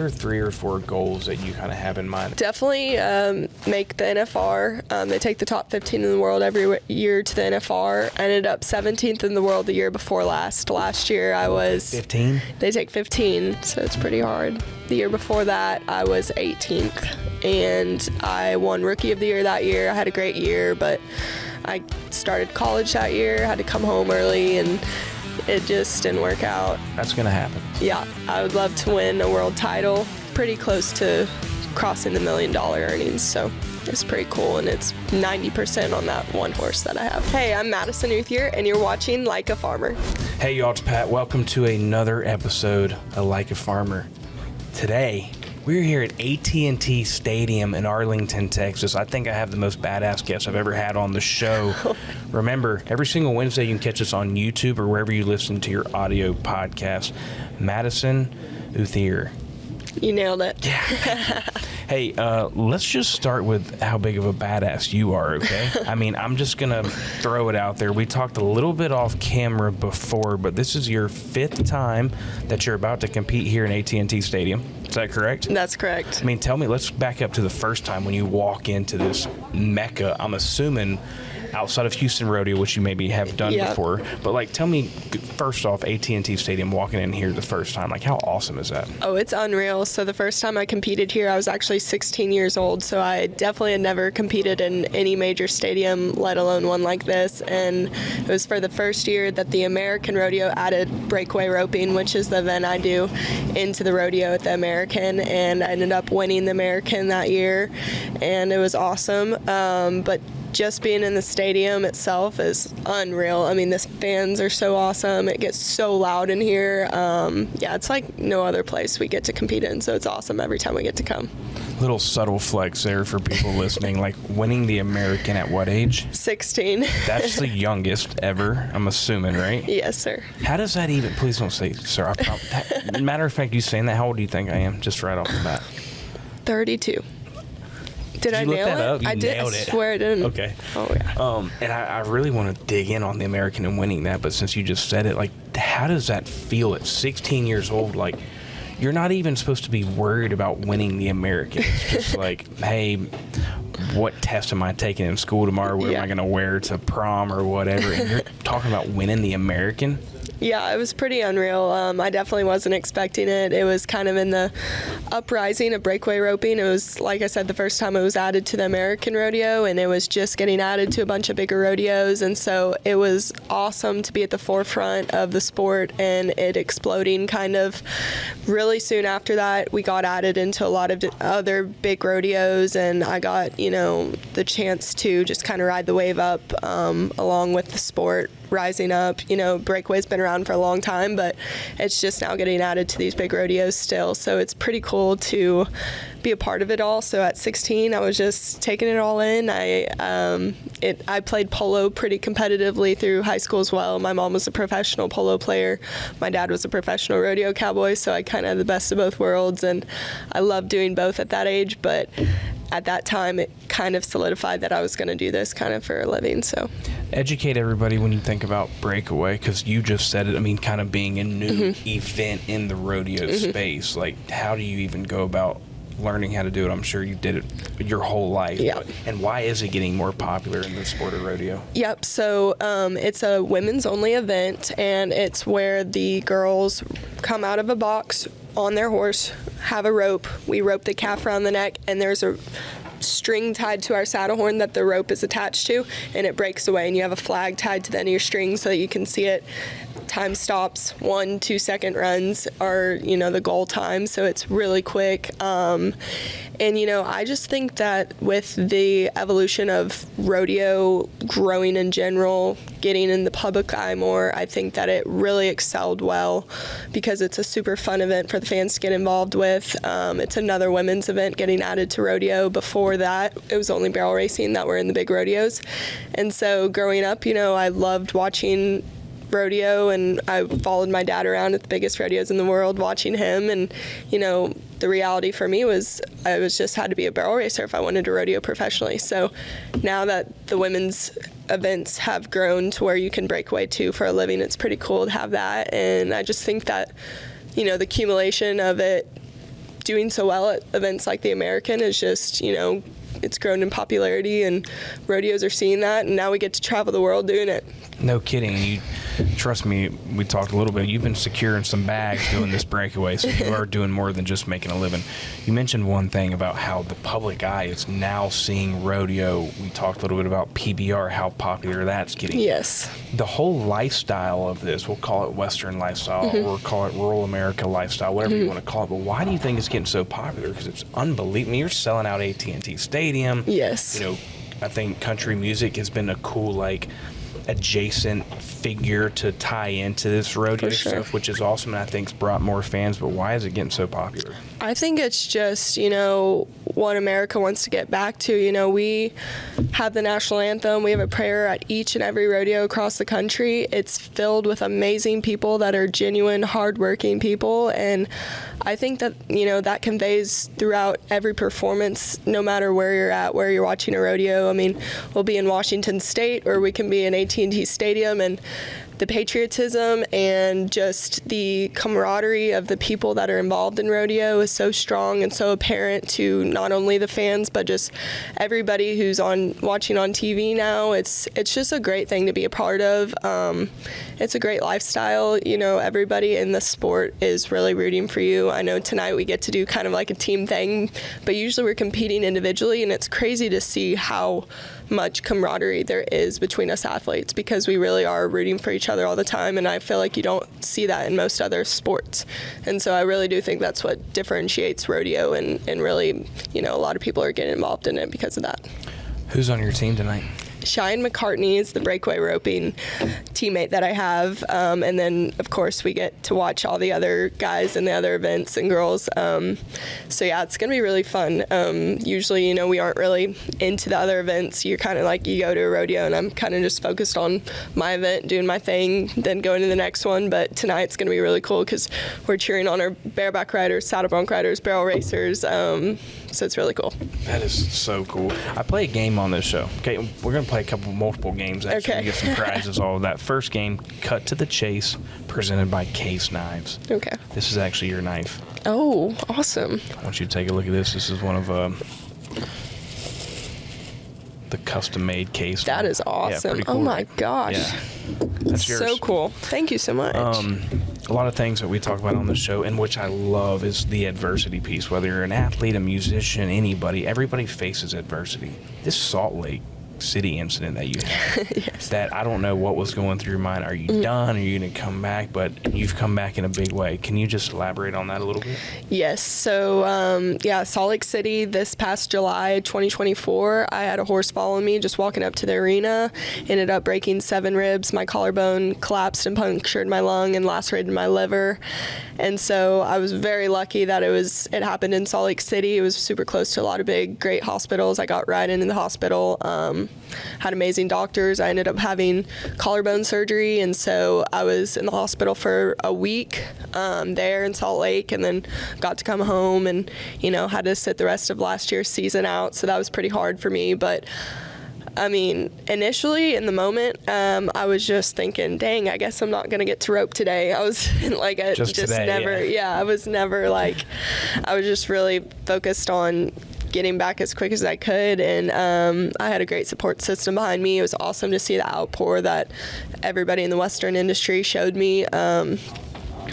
are 3 or 4 goals that you kind of have in mind? Definitely make the NFR. They take the top 15 in the world every year to the NFR. I ended up 17th in the world the year before last. Last year I was 15. They take 15, so it's pretty hard. The year before that I was 18th, and I won Rookie of the Year that year. I had a great year, but I started college that year, had to come home early, and it just didn't work out. That's going to happen. Yeah, I would love to win a world title. Pretty close to crossing the $1 million earnings, so it's pretty cool, and it's 90% on that one horse that I have. Hey, I'm Madison Outhier, and you're watching Like a Farmer. Hey, y'all, it's Pat. Welcome to another episode of Like a Farmer. Today, we're here at AT&T Stadium in Arlington, Texas. I think I have the most badass guest I've ever had on the show. Remember, every single Wednesday you can catch us on YouTube or wherever you listen to your audio podcast. Madison Outhier. You nailed it. Yeah. Hey, let's just start with how big of a badass you are, okay? I mean, I'm just going to throw it out there. We talked a little bit off camera before, but this is your 5th time that you're about to compete here in AT&T Stadium. Is that correct? That's correct. I mean, tell me, let's back up to the first time when you walk into this mecca. I'm assuming outside of Houston Rodeo, which you maybe have done before. But, like, tell me, first off, AT&T Stadium, walking in here the first time, like, how awesome is that? Oh, it's unreal. So the first time I competed here, I was actually 16 years old. So I definitely had never competed in any major stadium, let alone one like this. And it was for the first year that the American Rodeo added breakaway roping, which is the event I do, into the rodeo at the American. And I ended up winning the American that year. And it was awesome. But just being in the stadium itself is unreal. I mean, the fans are so awesome. It gets so loud in here. Yeah, it's like no other place we get to compete in, so it's awesome every time we get to come. Little subtle flex there for people listening, like winning the American at what age? 16. That's the youngest ever, I'm assuming, right? Yes, sir. How does that even, please don't say, sir. Matter of fact, you saying that, how old do you think I am, just right off the bat? 32. Did I look nail that it? up? You I did. nailed I it. swear I didn't. Okay. Oh, yeah. And I really want to dig in on the American and winning that, but since you just said it, like, how does that feel at 16 years old? Like, you're not even supposed to be worried about winning the American. It's just like, hey, what test am I taking in school tomorrow? What am I going to wear to prom or whatever? And you're talking about winning the American? Yeah, it was pretty unreal. I definitely wasn't expecting it. It was kind of in the uprising of breakaway roping. It was, like I said, the first time it was added to the American Rodeo, and it was just getting added to a bunch of bigger rodeos. And so it was awesome to be at the forefront of the sport and it exploding kind of really soon after that. We got added into a lot of other big rodeos, and I got, the chance to just kind of ride the wave up along with the sport rising up. Breakaway's been around for a long time, but it's just now getting added to these big rodeos still. So it's pretty cool to be a part of it all. So at 16, I was just taking it all in. I played polo pretty competitively through high school as well. My mom was a professional polo player. My dad was a professional rodeo cowboy, so I kind of had the best of both worlds, and I loved doing both at that age. But at that time, it kind of solidified that I was going to do this kind of for a living. So educate everybody when you think about Breakaway, because you just said it. I mean, kind of being a new event in the rodeo space. Like, how do you even go about learning how to do it? I'm sure you did it your whole life. Yeah. And why is it getting more popular in the sport of rodeo? Yep. So it's a women's only event, and it's where the girls come out of a box on their horse, have a rope. We rope the calf around the neck, and there's a string tied to our saddle horn that the rope is attached to, and it breaks away, and you have a flag tied to the end of your string so that you can see it. Time stops, 1-2 second runs are, the goal time, so it's really quick. And, I just think that with the evolution of rodeo growing in general, getting in the public eye more, I think that it really excelled well because it's a super fun event for the fans to get involved with. It's another women's event getting added to rodeo. Before that, it was only barrel racing that were in the big rodeos. And so growing up, I loved watching rodeo, and I followed my dad around at the biggest rodeos in the world, watching him. And the reality for me was I was just had to be a barrel racer if I wanted to rodeo professionally. So now that the women's events have grown to where you can breakaway too for a living, it's pretty cool to have that. And I just think that the accumulation of it doing so well at events like the American is just, it's grown in popularity, and rodeos are seeing that, and now we get to travel the world doing it. No kidding. You trust me, we talked a little bit. You've been securing some bags doing this breakaway, so you are doing more than just making a living. You mentioned one thing about how the public eye is now seeing rodeo. We talked a little bit about PBR, how popular that's getting. Yes. The whole lifestyle of this, we'll call it Western lifestyle, or call it rural America lifestyle, whatever you want to call it. But why do you think it's getting so popular? Because it's unbelievable. You're selling out AT&T Stadium. Yes. I think country music has been a cool, adjacent figure to tie into this rodeo stuff, which is awesome, and I think it's brought more fans. But why is it getting so popular? I think it's just, what America wants to get back to. We have the national anthem. We have a prayer at each and every rodeo across the country. It's filled with amazing people that are genuine, hardworking people, and I think that, that conveys throughout every performance, no matter where you're at, where you're watching a rodeo. I mean, we'll be in Washington State, or we can be in AT&T Stadium, and the patriotism and just the camaraderie of the people that are involved in rodeo is so strong and so apparent to not only the fans, but just everybody who's watching on TV now. It's just a great thing to be a part of. It's a great lifestyle. Everybody in the sport is really rooting for you. I know tonight we get to do kind of like a team thing, but usually we're competing individually, and it's crazy to see how much camaraderie there is between us athletes, because we really are rooting for each other all the time, and I feel like you don't see that in most other sports. And so I really do think that's what differentiates rodeo, and really, a lot of people are getting involved in it because of that. Who's on your team tonight? Cheyenne McCartney is the breakaway roping teammate that I have, and then of course we get to watch all the other guys in the other events and girls. So yeah, it's gonna be really fun. Usually, we aren't really into the other events. You're kind of like, you go to a rodeo, and I'm kind of just focused on my event, doing my thing, then going to the next one. But tonight's gonna be really cool because we're cheering on our bareback riders, saddle bronc riders, barrel racers. So it's really cool. That is so cool. I play a game on this show. Okay, we're going to play multiple games, actually. Okay. Get some prizes, all of that. First game, Cut to the Chase, presented by Case Knives. Okay. This is actually your knife. Oh, awesome. I want you to take a look at this. This is one of the custom-made Case. That is awesome. Yeah, cool. Oh my gosh. Yeah. That's yours. So cool. Thank you so much. A lot of things that we talk about on the show, and which I love, is the adversity piece. Whether you're an athlete, a musician, anybody, everybody faces adversity. This Salt Lake City incident that you had, yes. that I don't know what was going through your mind. Are you done? Are you going to come back? But you've come back in a big way. Can you just elaborate on that a little bit? Yes. So, Salt Lake City this past July 2024, I had a horse follow me just walking up to the arena. Ended up breaking 7 ribs. My collarbone collapsed and punctured my lung and lacerated my liver. And so I was very lucky that it happened in Salt Lake City. It was super close to a lot of big, great hospitals. I got right into the hospital. Had amazing doctors. I ended up having collarbone surgery, and so I was in the hospital for a week there in Salt Lake, and then got to come home and, had to sit the rest of last year's season out, so that was pretty hard for me. But I mean, initially in the moment, I was just thinking, dang, I guess I'm not going to get to rope today. I was like, I was just really focused on getting back as quick as I could, and I had a great support system behind me. It was awesome to see the outpour that everybody in the Western industry showed me.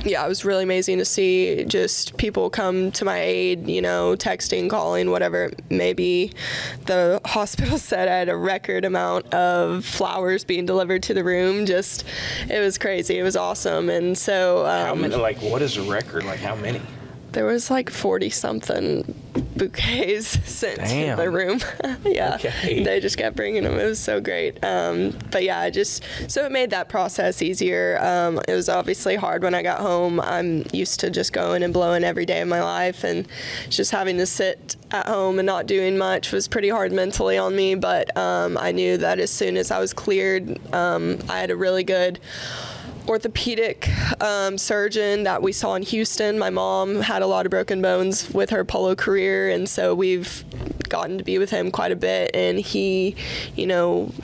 It was really amazing to see just people come to my aid, texting, calling, whatever it may be. The hospital said I had a record amount of flowers being delivered to the room. It was crazy. It was awesome. And so... how many, what is a record? How many? There was 40-something bouquets sent to the room. Yeah, okay. They just kept bringing them. It was so great. But yeah, so it made that process easier. It was obviously hard when I got home. I'm used to just going and blowing every day of my life, and just having to sit at home and not doing much was pretty hard mentally on me. But I knew that as soon as I was cleared, I had a really good orthopedic surgeon that we saw in Houston. My mom had a lot of broken bones with her polo career, and so we've gotten to be with him quite a bit, and he,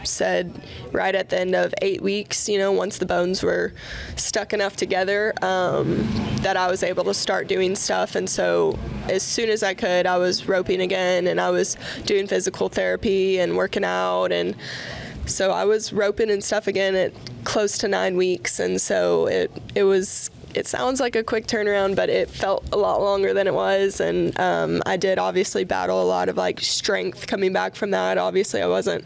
said right at the end of 8 weeks, once the bones were stuck enough together, that I was able to start doing stuff. And so as soon as I could, I was roping again, and I was doing physical therapy and working out, and so I was roping and stuff again at close to 9 weeks. And so it sounds like a quick turnaround, but it felt a lot longer than it was. And I did obviously battle a lot of like strength coming back from that. Obviously I wasn't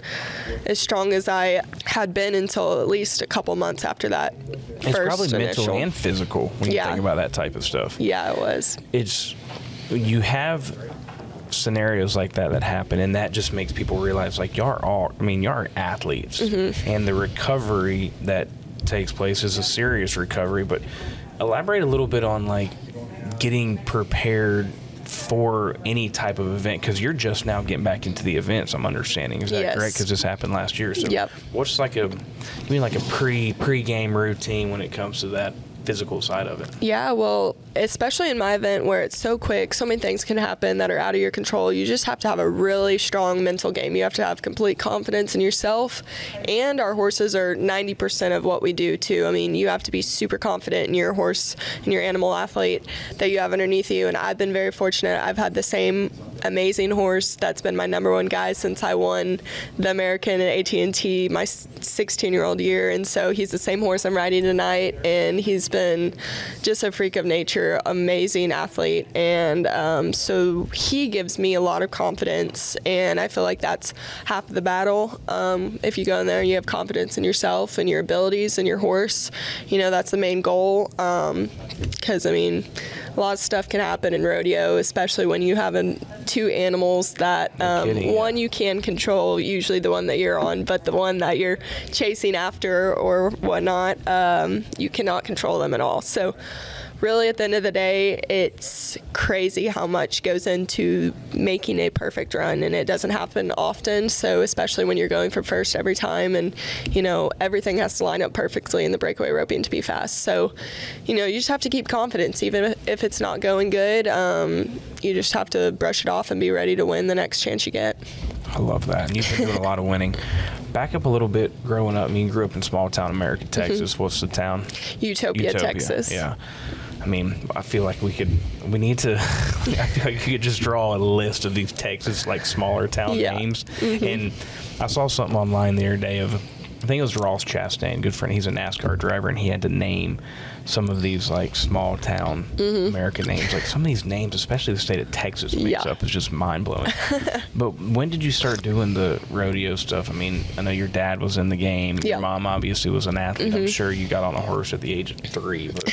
as strong as I had been until at least a couple months after that. It's probably mental and physical when you think about that type of stuff. Yeah, it was. You have scenarios like that happen, and that just makes people realize like y'all are athletes, and the recovery that takes place is a serious recovery. But elaborate a little bit on like getting prepared for any type of event, because you're just now getting back into the events, I'm understanding. Is that correct? Because this happened last year. So what's like a pre-game routine when it comes to that physical side of it? Yeah, well, especially in my event where it's so quick, so many things can happen that are out of your control. You just have to have a really strong mental game. You have to have complete confidence in yourself, and our horses are 90% of what we do too. I mean, you have to be super confident in your horse and your animal athlete that you have underneath you, and I've been very fortunate. I've had the same amazing horse that's been my number one guy since I won the American at AT&T my 16-year-old year, and so he's the same horse I'm riding tonight, and he's been just a freak of nature, amazing athlete, and so he gives me a lot of confidence, and I feel like that's half of the battle. If you go in there and you have confidence in yourself and your abilities and your horse, that's the main goal, because a lot of stuff can happen in rodeo, especially when you have two animals that one you can control, usually the one that you're on, but the one that you're chasing after or whatnot, you cannot control them at all. So really, at the end of the day, it's crazy how much goes into making a perfect run, and it doesn't happen often. So especially when you're going for first every time, and everything has to line up perfectly in the breakaway roping to be fast. So you just have to keep confidence, even if it's not going good. You just have to brush it off and be ready to win the next chance you get. I love that. And you've been doing a lot of winning. Back up a little bit, growing up, you grew up in small town America, Texas. What's the town? Utopia, Texas. Yeah. I feel like I feel like you could just draw a list of these Texas, like, smaller town names. And I saw something online the other day of, I think it was Ross Chastain, good friend. He's a NASCAR driver, and he had to name some of these like small town American names. Like some of these names, especially the state of Texas makes up, is just mind blowing. But when did you start doing the rodeo stuff? I know your dad was in the game. Your mom obviously was an athlete. I'm sure you got on a horse at the age of 3. But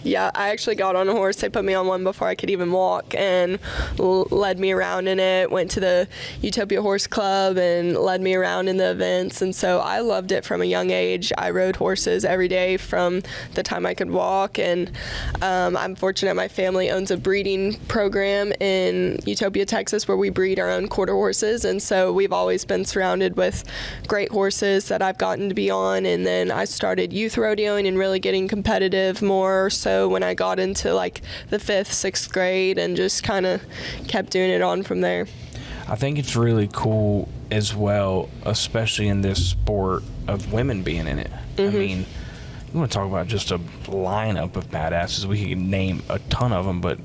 yeah, I actually got on a horse. They put me on one before I could even walk, and led me around in it. Went to the Utopia Horse Club and led me around in the events. And so I loved it from a young age. I rode horses every day from the time I could walk, and I'm fortunate my family owns a breeding program in Utopia, Texas, where we breed our own quarter horses, and so we've always been surrounded with great horses that I've gotten to be on. And then I started youth rodeoing and really getting competitive more so when I got into like the 5th, 6th grade, and just kind of kept doing it on from there. I think it's really cool as well, especially in this sport, of women being in it. You want to talk about just a lineup of badasses. We could name a ton of them, but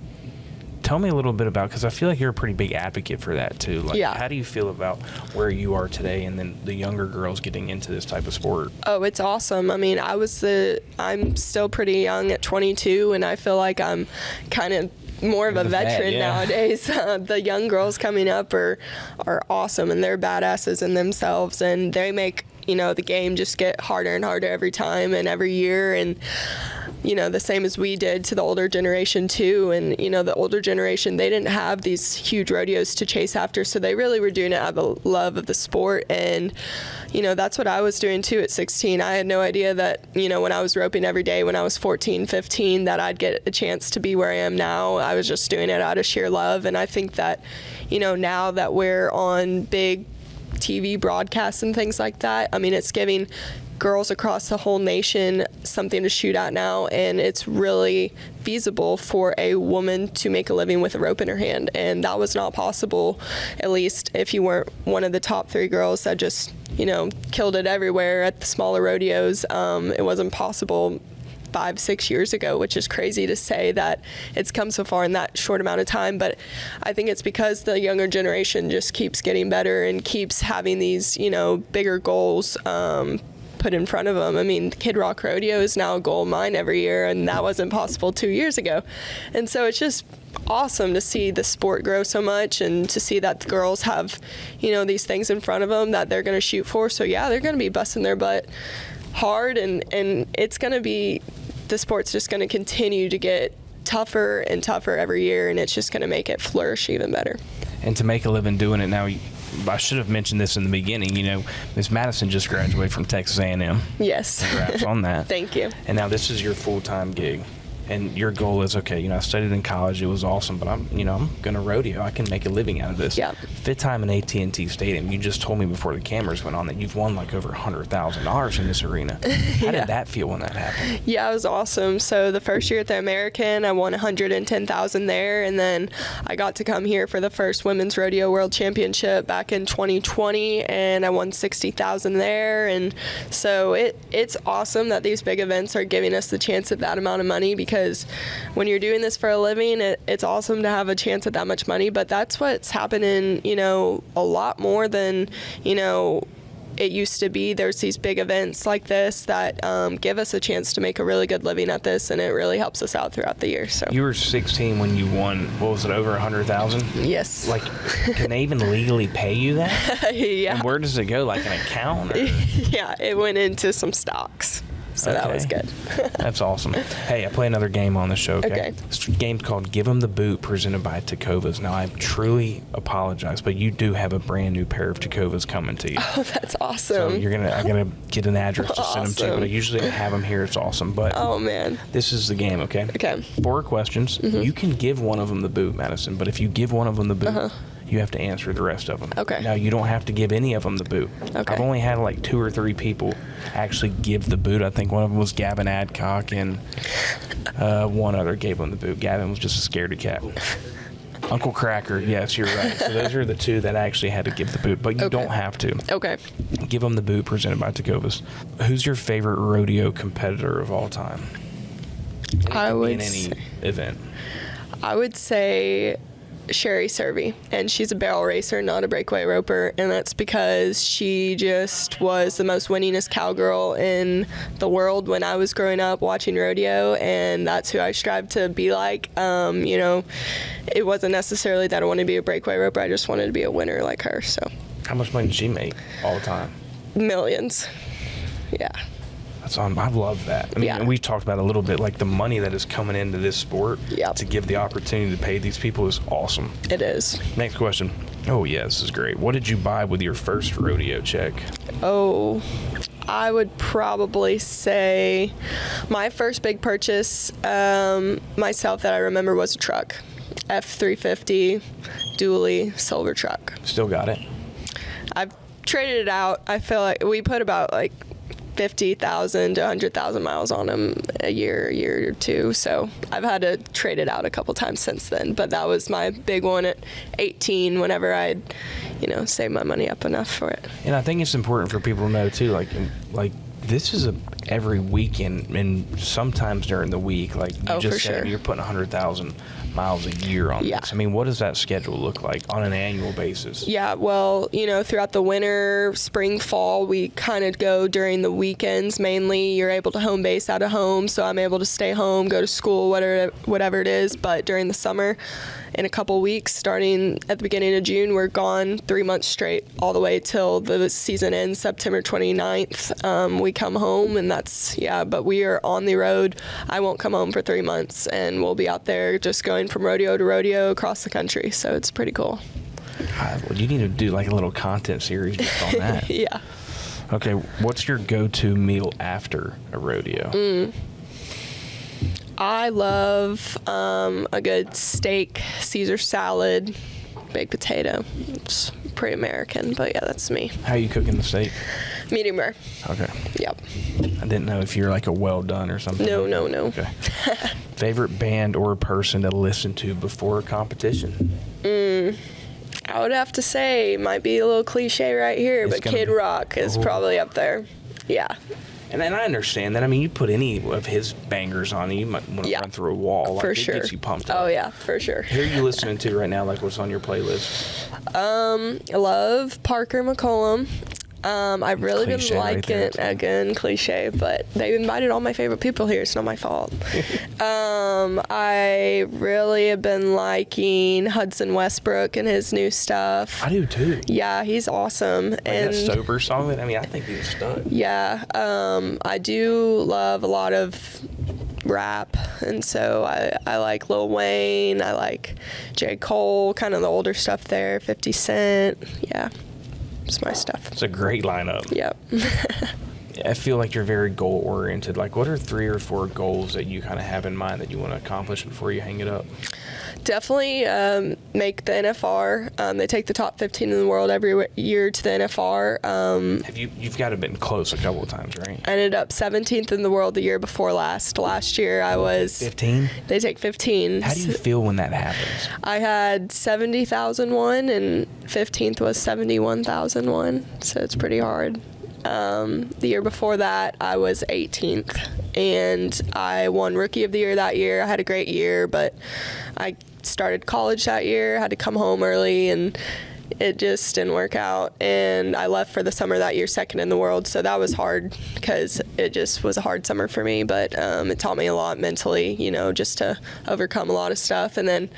tell me a little bit about, because I feel like you're a pretty big advocate for that too. How do you feel about where you are today, and then the younger girls getting into this type of sport? Oh, it's awesome. I'm still pretty young at 22, and I feel like I'm kind of more of a veteran nowadays. The young girls coming up are awesome, and they're badasses in themselves, and they make the game just get harder and harder every time and every year. And the same as we did to the older generation too. And the older generation, they didn't have these huge rodeos to chase after, so they really were doing it out of the love of the sport. And that's what I was doing too at 16. I had no idea that when I was roping every day when I was 14, 15, that I'd get a chance to be where I am now. I was just doing it out of sheer love. And I think that now that we're on big TV broadcasts and things like that, it's giving girls across the whole nation something to shoot at now, and it's really feasible for a woman to make a living with a rope in her hand, and that was not possible, at least if you weren't one of the top 3 girls that just, killed it everywhere at the smaller rodeos. It wasn't possible 5-6 years ago, which is crazy to say that it's come so far in that short amount of time. But I think it's because the younger generation just keeps getting better and keeps having these, bigger goals put in front of them. I mean, Kid Rock Rodeo is now a goal of mine every year, and that wasn't possible 2 years ago. And so it's just awesome to see the sport grow so much, and to see that the girls have, these things in front of them that they're going to shoot for. So yeah, they're going to be busting their butt hard, and it's going to be, the sport's just going to continue to get tougher and tougher every year, and it's just going to make it flourish even better. And to make a living doing it now, I should have mentioned this in the beginning. Miss Madison just graduated from Texas A&M. Yes. Congrats on that. Thank you. And now this is your full-time gig. And your goal is, okay, I studied in college, it was awesome, but I'm going to rodeo. I can make a living out of this. Yeah. Fifth time in AT&T Stadium. You just told me before the cameras went on that you've won like over $100,000 in this arena. How did that feel when that happened? Yeah, it was awesome. So the first year at the American, I won $110,000 there, and then I got to come here for the first Women's Rodeo World Championship back in 2020, and I won $60,000 there. And so it's awesome that these big events are giving us the chance at that amount of money, because when you're doing this for a living, it's awesome to have a chance at that much money. But that's what's happening, a lot more than, it used to be. There's these big events like this that give us a chance to make a really good living at this, and it really helps us out throughout the year. So you were 16 when you won. What was it, over 100,000? Yes. Like, can they even legally pay you that? Yeah. And where does it go? Like an account? Or? Yeah, it went into some stocks. So that was good. That's awesome. Hey, I play another game on the show, okay? This game's called Give 'em the Boot, presented by TECOVAS. Now, I truly apologize, but you do have a brand new pair of TECOVAS coming to you. Oh, that's awesome. So I'm gonna get an address to send them to you, but I usually have them here. It's awesome. But oh, man. This is the game, okay? Okay. 4 questions. Mm-hmm. You can give one of them the boot, Madison, but if you give one of them the boot, you have to answer the rest of them. Okay. Now, you don't have to give any of them the boot. Okay. I've only had like 2 or 3 people actually give the boot. I think one of them was Gavin Adcock, and one other gave him the boot. Gavin was just a scaredy cat. Uncle Cracker, yes, you're right. So those are the 2 that actually had to give the boot, but you don't have to. Okay. Give them the boot, presented by TECOVAS. Who's your favorite rodeo competitor of all time? I would in any event. I would say Sherry Servey, and she's a barrel racer, not a breakaway roper, and that's because she just was the most winningest cowgirl in the world when I was growing up watching rodeo, and that's who I strive to be like. It wasn't necessarily that I wanted to be a breakaway roper, I just wanted to be a winner like her. So how much money did she make all the time? Millions. Yeah. I love that. I mean, and we've talked about a little bit, like the money that is coming into this sport to give the opportunity to pay these people is awesome. It is. Next question. Oh, yeah, this is great. What did you buy with your first rodeo check? Oh, I would probably say my first big purchase myself that I remember was a truck. F350 dually silver truck. Still got it? I've traded it out. I feel like we put about like 50,000 to 100,000 miles on them a year or 2. So I've had to trade it out a couple times since then. But that was my big one at 18 whenever I'd, save my money up enough for it. And I think it's important for people to know too, like this is every weekend and sometimes during the week. Like you just said, you're putting 100,000 miles a year on this. I mean, what does that schedule look like on an annual basis? Yeah, well, throughout the winter, spring, fall, we kind of go during the weekends mainly. You're able to home base out of home, so I'm able to stay home, go to school, whatever it is. But during the summer, in a couple weeks, starting at the beginning of June, we're gone 3 months straight, all the way till the season ends, September 29th. We come home, and but we are on the road. I won't come home for 3 months, and we'll be out there just going from rodeo to rodeo across the country, so it's pretty cool. Well, you need to do like a little content series just on that. Yeah. Okay, what's your go-to meal after a rodeo? I love a good steak, Caesar salad, baked potato. It's pretty American, but yeah, that's me. How are you cooking the steak? Medium rare. Okay. Yep. I didn't know if you're like a well done or something. No. Okay. Favorite band or person to listen to before a competition? I would have to say, might be a little cliche right here, but Kid Rock is probably up there. Yeah. And I understand that. I mean, you put any of his bangers on, you might want to run through a wall. Like, for it sure. gets you pumped up. Oh, yeah, for sure. Who are you listening to right now? Like, what's on your playlist? I love Parker McCollum. I've really been liking, again, cliche, but they invited all my favorite people here. It's not my fault. I really have been liking Hudson Westbrook and his new stuff. I do too. Yeah, he's awesome. Like and that sober song, I mean, I think he's stud. Yeah, I do love a lot of rap, and so I like Lil Wayne, I like J. Cole, kind of the older stuff there, 50 Cent, yeah. It's my stuff. It's a great lineup. Yep. I feel like you're very goal oriented. Like, what are 3 or 4 goals that you kind of have in mind that you want to accomplish before you hang it up? Definitely make the NFR. They take the top 15 in the world every year to the NFR. You've got to have been close a couple of times, right? I ended up 17th in the world the year before last. Last year I was 15. They take 15. How do you feel when that happens? I had 70,001 and 15th was 71,001, so it's pretty hard. The year before that, I was 18th, and I won Rookie of the Year that year. I had a great year, but I started college that year, had to come home early, and it just didn't work out. And I left for the summer that year, second in the world, so that was hard because it just was a hard summer for me, but it taught me a lot mentally, just to overcome a lot of stuff. And then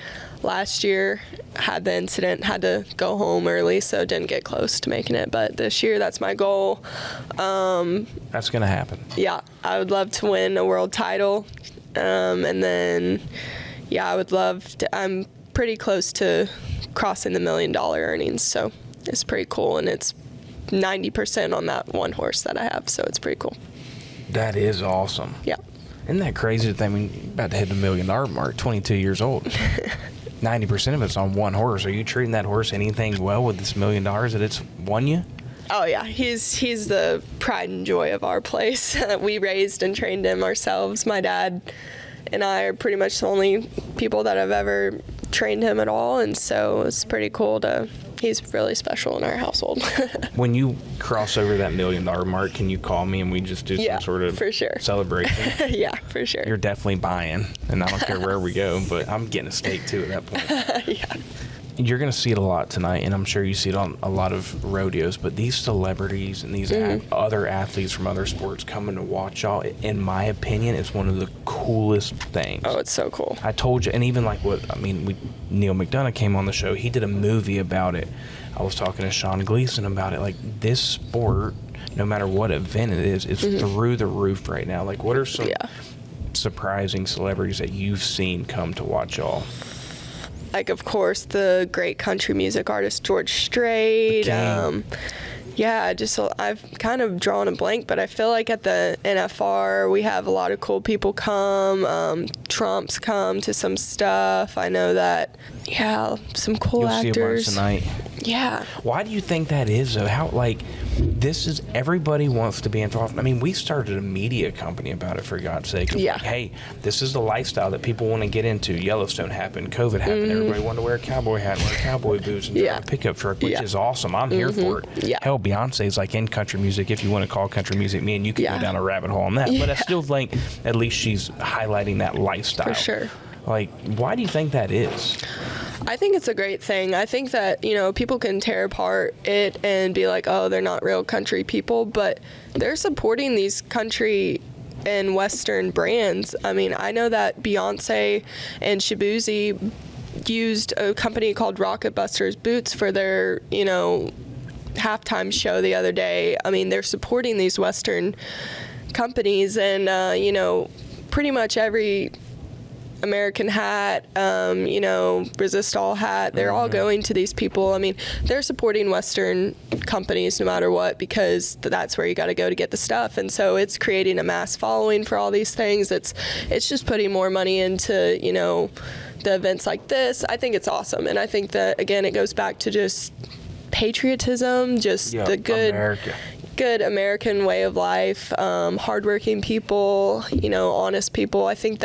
last year, had the incident, had to go home early, so didn't get close to making it. But this year, that's my goal. That's going to happen. Yeah, I would love to win a world title. And then, I would love to, I'm pretty close to crossing the $1 million earnings, so it's pretty cool. And it's 90% on that one horse that I have, so it's pretty cool. That is awesome. Yeah. Isn't that crazy that you're about to hit the $1 million mark, 22 years old? 90% of it's on one horse. Are you treating that horse anything well with this $1 million that it's won you? Oh yeah, he's the pride and joy of our place. We raised and trained him ourselves. My dad and I are pretty much the only people that have ever trained him at all, and so it's pretty cool he's really special in our household. When you cross over that $1 million mark, can you call me and we just do some sort of for sure. celebration? Yeah, for sure. You're definitely buying, and I don't care where we go, but I'm getting a steak too at that point. Yeah. You're going to see it a lot tonight, and I'm sure you see it on a lot of rodeos, but these celebrities and these other athletes from other sports coming to watch y'all, in my opinion, it's one of the coolest things. Oh, it's so cool. I told you, and even like Neil McDonough came on the show. He did a movie about it. I was talking to Sean Gleason about it. Like, this sport, no matter what event it is, it's through the roof right now. Like, what are some surprising celebrities that you've seen come to watch y'all? Like, of course, the great country music artist George Strait. I've kind of drawn a blank, but I feel like at the NFR we have a lot of cool people come. Trump's come to some stuff. I know that, some cool actors. You'll see a bunch tonight. Yeah. Why do you think that is, though? Everybody wants to be involved. I mean, we started a media company about it, for God's sake. Yeah. Like, hey, this is the lifestyle that people want to get into. Yellowstone happened. COVID happened. Everybody wanted to wear a cowboy hat, wear cowboy boots, and drive a pickup truck, which is awesome. I'm here for it. Yeah. Hell, Beyonce's like in country music. If you want to call country music, me and you can go down a rabbit hole on that. But I still think at least she's highlighting that lifestyle. For sure. Like, why do you think that is? I think it's a great thing. I think that, people can tear apart it and be like, oh, they're not real country people, but they're supporting these country and Western brands. I mean, I know that Beyonce and Shabuzi used a company called Rocket Busters boots for their, halftime show the other day. I mean, they're supporting these Western companies, and, pretty much every American hat, Resist All hat, they're all going to these people. I mean, they're supporting Western companies no matter what, because that's where you got to go to get the stuff. And so it's creating a mass following for all these things. It's just putting more money into, the events like this. I think it's awesome. And I think that, again, it goes back to just patriotism, just the good American way of life, hardworking people, honest people. I think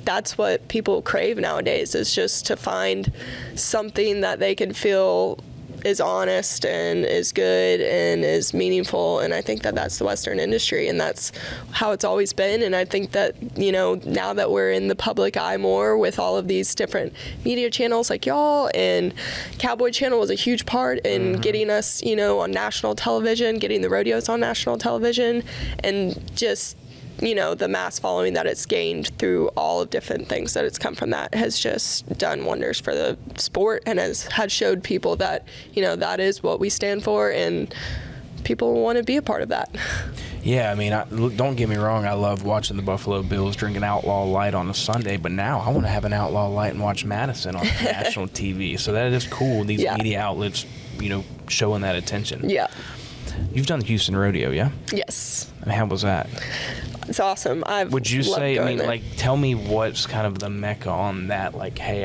that's what people crave nowadays, is just to find something that they can feel is honest and is good and is meaningful. And I think that's the Western industry, and that's how it's always been. And I think that, now that we're in the public eye more with all of these different media channels like y'all, and Cowboy Channel was a huge part in getting us, on national television, getting the rodeos on national television, and just the mass following that it's gained through all of different things that it's come from, that has just done wonders for the sport, and has showed people that, that is what we stand for, and people want to be a part of that. Yeah, I mean, don't get me wrong, I love watching the Buffalo Bills drinking Outlaw Light on a Sunday, but now I want to have an Outlaw Light and watch Madison on national TV. So that is cool, these media outlets, showing that attention. Yeah. You've done the Houston Rodeo, yeah? Yes. I mean, how was that? It's awesome. Would you say, there. Tell me what's kind of the mecca on that, hey,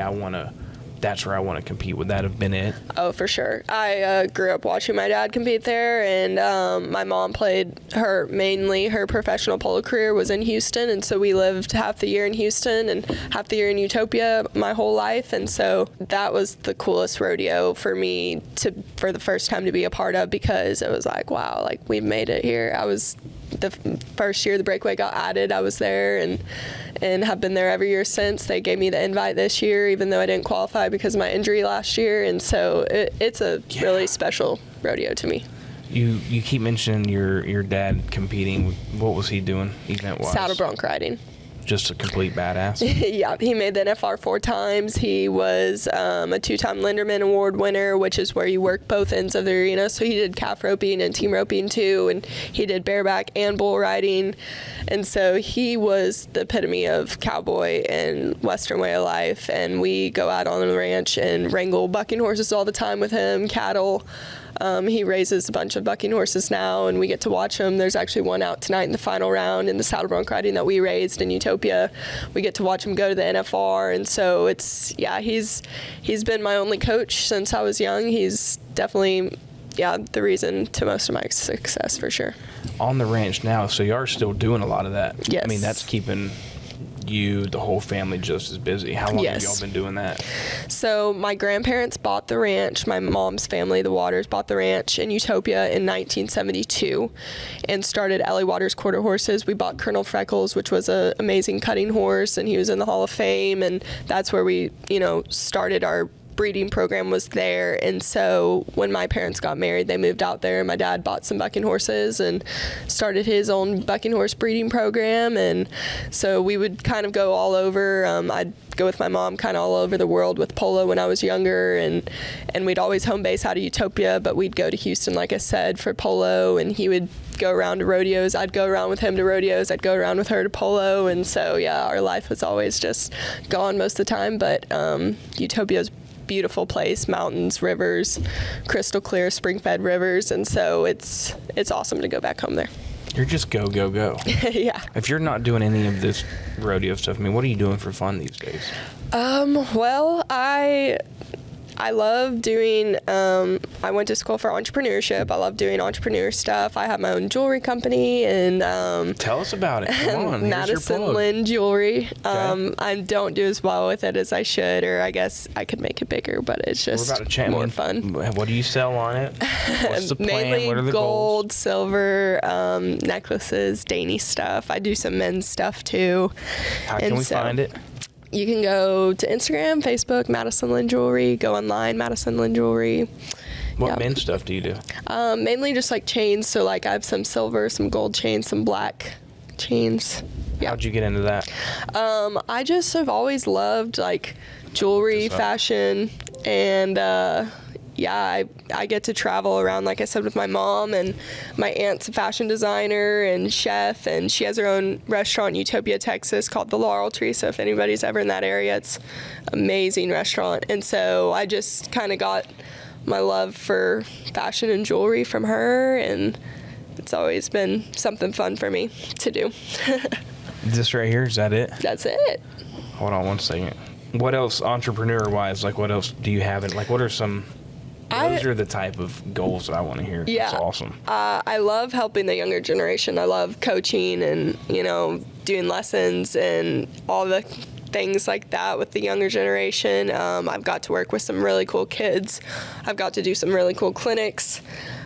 that's where I want to compete. Would that have been it? Oh, for sure. I grew up watching my dad compete there, and my mom played her professional polo career was in Houston, and so we lived half the year in Houston and half the year in Utopia my whole life, and so that was the coolest rodeo for me for the first time to be a part of, because it was like, wow, we've made it here. I was the first year the Breakaway got added, I was there, and have been there every year since. They gave me the invite this year, even though I didn't qualify because of my injury last year, and so it's a really special rodeo to me. You keep mentioning your dad competing. What was he doing event-wise? Saddle bronc riding. Just a complete badass. Yeah, he made the NFR 4 times. He was a 2-time Linderman Award winner, which is where you work both ends of the arena. So he did calf roping and team roping too, and he did bareback and bull riding. And so he was the epitome of cowboy and Western way of life. And we go out on the ranch and wrangle bucking horses all the time with him, cattle. He raises a bunch of bucking horses now, and we get to watch them. There's actually one out tonight in the final round in the saddle bronc riding that we raised in Utopia. We get to watch him go to the NFR, and so he's been my only coach since I was young. He's definitely, the reason to most of my success, for sure. On the ranch now, so you are still doing a lot of that. Yes. I mean, that's keeping the whole family just as busy. How long have y'all been doing that? So my grandparents bought the ranch. My mom's family, the Waters, bought the ranch in Utopia in 1972 and started Ellie Waters Quarter Horses. We bought Colonel Freckles, which was an amazing cutting horse, and he was in the Hall of Fame, and that's where we, started our breeding program was there. And so when my parents got married, they moved out there, and my dad bought some bucking horses and started his own bucking horse breeding program. And so we would kind of go all over. I'd go with my mom kind of all over the world with polo when I was younger, and we'd always home base out of Utopia, but we'd go to Houston, like I said, for polo, and he would go around to rodeos. I'd go around with him to rodeos. I'd go around with her to polo. And so, our life was always just gone most of the time, but Utopia's beautiful place, mountains, rivers, crystal clear spring-fed rivers, and so it's awesome to go back home there. You're just go. Yeah. If you're not doing any of this rodeo stuff, I mean, what are you doing for fun these days? Well, I love doing, I went to school for entrepreneurship. I love doing entrepreneur stuff. I have my own jewelry company, and tell us about it. Come on, Madison Lyn Jewelry. Okay. I don't do as well with it as I should, or I guess I could make it bigger, but it's just more fun. What do you sell on it? What's the plan? Mainly what are the gold, goals? Silver, necklaces, dainty stuff. I do some men's stuff too. How can we find it? You can go to Instagram, Facebook, Madison Lyn Jewelry. Go online, Madison Lyn Jewelry. What men's stuff do you do? Mainly just chains. So I have some silver, some gold chains, some black chains. Yeah. How'd you get into that? I just have always loved jewelry, fashion, and I get to travel around, like I said, with my mom, and my aunt's a fashion designer and chef, and she has her own restaurant in Utopia, Texas called The Laurel Tree. So if anybody's ever in that area, it's an amazing restaurant. And so I just kind of got my love for fashion and jewelry from her, and it's always been something fun for me to do. This right here, is that it? That's it. Hold on one second. What else, entrepreneur-wise, what else do you have? What are some... Those are the type of goals that I want to hear. Yeah. That's awesome. I love helping the younger generation. I love coaching and, doing lessons and all the things like that with the younger generation. I've got to work with some really cool kids. I've got to do some really cool clinics.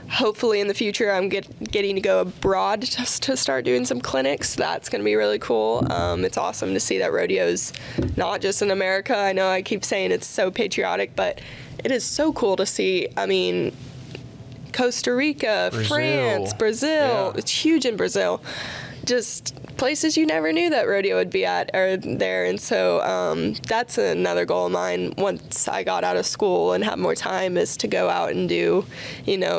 Hopefully in the future I'm getting to go abroad just to start doing some clinics. That's going to be really cool. It's awesome to see that rodeo's not just in America. I know I keep saying it's so patriotic, but it is so cool to see. I mean, Costa Rica, France, Brazil. Yeah. It's huge in Brazil. Just places you never knew that rodeo would be at are there. And so that's another goal of mine once I got out of school and have more time, is to go out and do,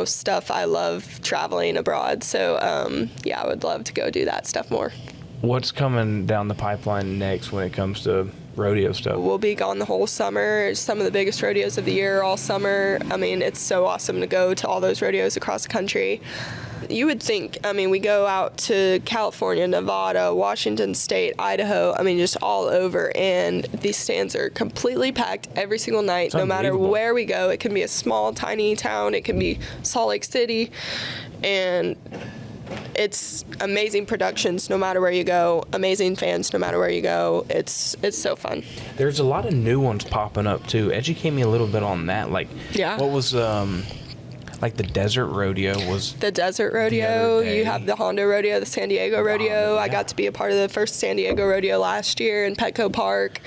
stuff. I love traveling abroad. So, I would love to go do that stuff more. What's coming down the pipeline next when it comes to rodeo stuff? We'll be gone the whole summer. Some of the biggest rodeos of the year all summer. I mean, it's so awesome to go to all those rodeos across the country. You would think, we go out to California, Nevada, Washington State, Idaho, just all over, and these stands are completely packed every single night, no matter where we go. It can be a small, tiny town, it can be Salt Lake City, and it's amazing productions no matter where you go, amazing fans no matter where you go. It's so fun. There's a lot of new ones popping up too. Educate me a little bit on that. What was the Desert Rodeo was? The Desert Rodeo, you have the Honda Rodeo, the San Diego Rodeo. Yeah. I got to be a part of the first San Diego Rodeo last year in Petco Park.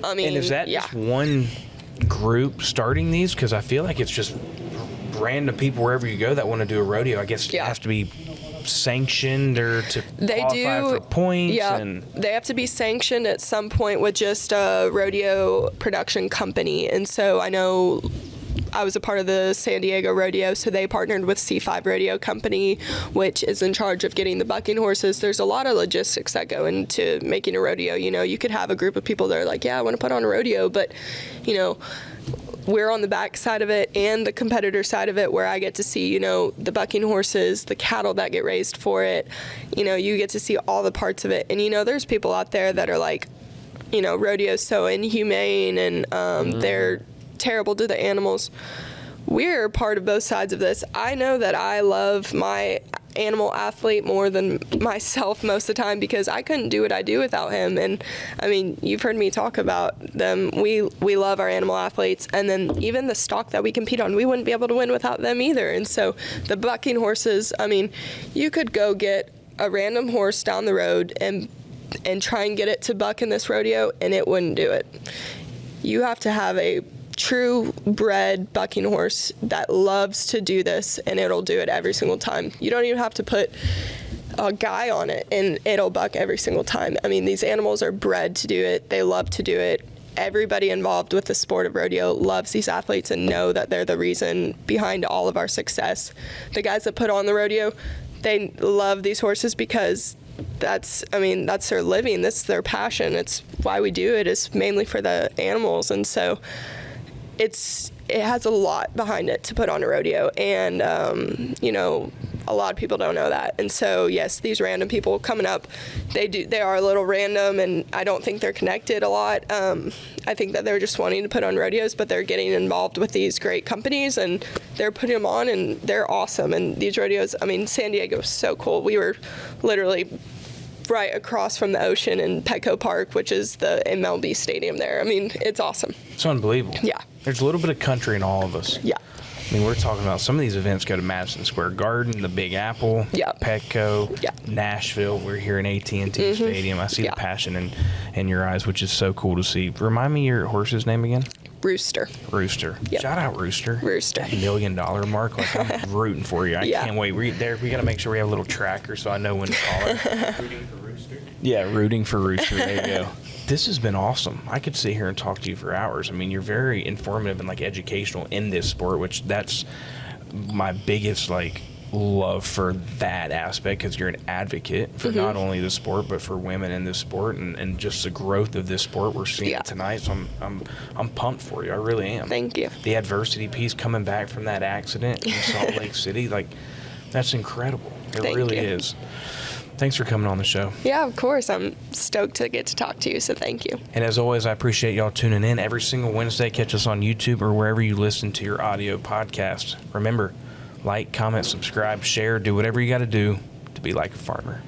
And is that just one group starting these? Because I feel like it's just random people wherever you go that want to do a rodeo. I guess you have to be sanctioned or to qualify for points. Yeah, and they have to be sanctioned at some point with just a rodeo production company. And so I know I was a part of the San Diego Rodeo, so they partnered with C5 Rodeo Company, which is in charge of getting the bucking horses. There's a lot of logistics that go into making a rodeo. You could have a group of people that are like, yeah, I want to put on a rodeo, but, we're on the back side of it and the competitor side of it, where I get to see, the bucking horses, the cattle that get raised for it. You get to see all the parts of it. And, there's people out there that are like, rodeo's so inhumane and they're terrible to the animals. We're part of both sides of this. I know that I love my animal athlete more than myself most of the time, because I couldn't do what I do without him. And you've heard me talk about them. We love our animal athletes, and then even the stock that we compete on, we wouldn't be able to win without them either. And so the bucking horses, you could go get a random horse down the road and try and get it to buck in this rodeo, and it wouldn't do it. You have to have a true bred bucking horse that loves to do this, and it'll do it every single time. You don't even have to put a guy on it and it'll buck every single time. These animals are bred to do it. They love to do it. Everybody involved with the sport of rodeo loves these athletes and know that they're the reason behind all of our success. The guys that put on the rodeo, they love these horses because that's their living. That's their passion. It's why we do it, is mainly for the animals. And so it has a lot behind it to put on a rodeo, and a lot of people don't know that. And so yes, these random people coming up, they are a little random, and I don't think they're connected a lot. I think that they're just wanting to put on rodeos, but they're getting involved with these great companies and they're putting them on, and they're awesome. And these rodeos, San Diego is so cool. We were literally right across from the ocean in Petco Park, which is the MLB stadium there. It's awesome. it's unbelievable. Yeah. There's a little bit of country in all of us. Yeah. We're talking about some of these events go to Madison Square Garden, the Big Apple, Petco, Nashville. We're here in AT&T Stadium. I see the passion in your eyes, which is so cool to see. Remind me your horse's name again? Rooster. Yep. Shout out Rooster. Rooster. That $1 million mark. I'm rooting for you. I can't wait. We got to make sure we have a little tracker so I know when to call it. Rooting for Rooster? Yeah, rooting for Rooster. There you go. This has been awesome. I could sit here and talk to you for hours. You're very informative and educational in this sport, which that's my biggest love for that aspect, because you're an advocate for not only the sport but for women in this sport and just the growth of this sport we're seeing tonight. So I'm pumped for you. I really am. Thank you. The adversity piece coming back from that accident in Salt Lake City, that's incredible. It really is. Thanks for coming on the show. Yeah, of course. I'm stoked to get to talk to you, so thank you. And as always, I appreciate y'all tuning in every single Wednesday. Catch us on YouTube or wherever you listen to your audio podcast. Remember, like, comment, subscribe, share, do whatever you got to do to be like a farmer.